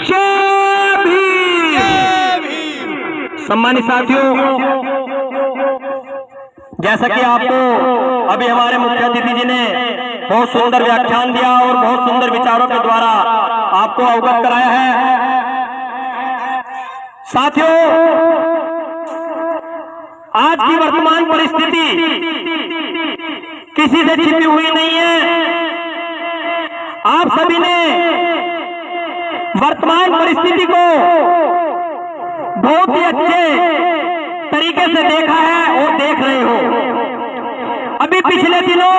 जय भीम। सम्मानित साथियों, जैसा कि आपको अभी हमारे मुख्य अतिथि जी ने बहुत सुंदर व्याख्यान दिया और बहुत सुंदर विचारों के द्वारा आपको अवगत कराया है। साथियों, आज की वर्तमान परिस्थिति किसी से छिपी हुई नहीं है। आप सभी ने वर्तमान परिस्थिति को बहुत ही अच्छे तरीके से देखा है और देख रहे हो। अभी पिछले दिनों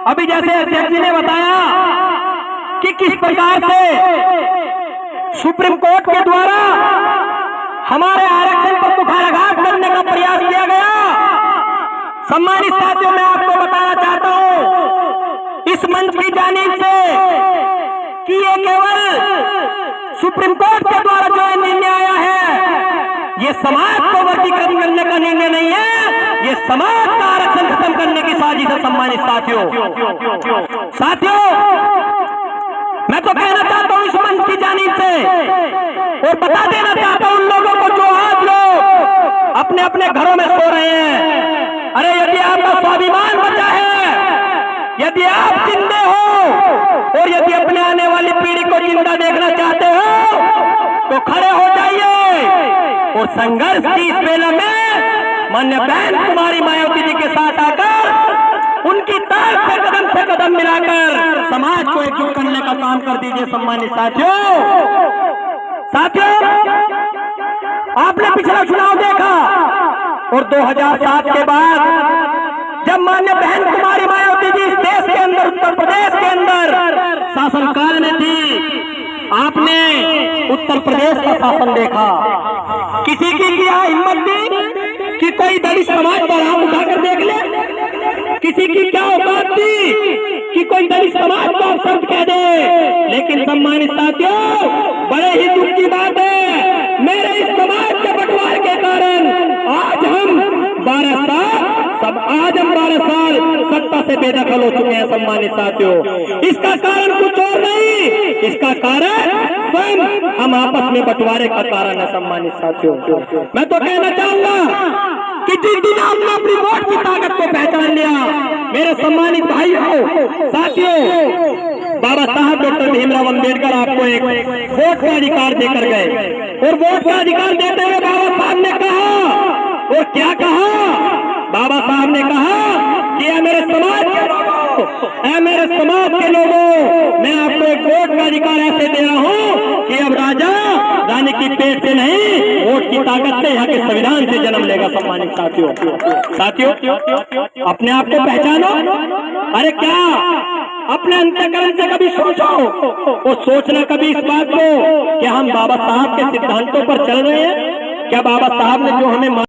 अभी जैसे अध्यक्ष जी ने बताया कि किस प्रकार से सुप्रीम कोर्ट के द्वारा हमारे आरक्षण पर कुठाराघात करने का प्रयास किया गया। सम्मानित साथियों, मैं आपको बताना चाहता हूं इस मंच की जानिब से कि ये केवल सुप्रीम कोर्ट के द्वारा जो निर्णय आया है, ये समाज को वर्गीकृत करने का निर्णय नहीं है, ये समाज का आरक्षण खत्म करने की साजिश है। सम्मानित साथियों, मैं तो कहना चाहता हूं इस मंच की जानिब से और बता देना चाहता हूं उन लोगों को जो आज लोग अपने अपने घरों में सो रहे हैं, अरे यदि आपका स्वाभिमान बचा है, यदि आप जिंदे हो और यदि अपने आने वाली पीढ़ी को जिंदा देखना चाहते हो तो खड़े हो जाइए और संघर्ष की इस बेला में माननीय बहन कुमारी मायावती जी के साथ आकर उनकी ताल से कदम मिलाकर समाज को एकजुट करने का काम कर दीजिए। सम्मानित साथियों, आपने पिछला चुनाव देखा और 2007 के बाद जब माननीय बहन कुमारी मायावती जी इस देश के अंदर, उत्तर प्रदेश के अंदर शासनकाल में थी, आपने उत्तर प्रदेश का शासन देखा। किसी की क्या हिम्मत थी कि कोई दलित समाज पर हाथ उठाकर देख ले? किसी की क्या औकात थी कि कोई दलित समाज को आप शब्द कह दे? लेकिन सम्मानित साथियों, बड़े ही दुख की बात है, मेरे इस समाज के बंटवारे के कारण आज हम 12 साल सत्ता से बेदखल हो चुके हैं। सम्मानित साथियों, इसका कारण कुछ और नहीं, इसका कारण स्वयं हम आपस में बंटवारे का कारण है। सम्मानित साथियों, मैं तो कहना चाहूंगा कि जिस दिन आपने अपनी वोट की ताकत को पहचान लिया, मेरे सम्मानित भाइयों, साथियों, बाबा साहब डॉक्टर भीमराव अंबेडकर आपको एक वोट का अधिकार देकर गए और वोट का अधिकार देते हुए बाबा साहब ने कहा, और क्या कहा? बाबा साहब ने कहा कि मेरे समाज के लोगों, मैं आपको एक वोट का अधिकार ऐसे दे रहा हूं कि अब राजा रानी की पेट से नहीं, वोट की ताकत से, यहाँ के संविधान से जन्म लेगा। सम्मानित साथियों, अपने आप को पहचानो। अरे क्या अपने अंतःकरण से कभी सोचो और सोचना कभी इस बात को कि हम बाबा साहब के सिद्धांतों पर चल रहे हैं? क्या बाबा साहब ने जो हमें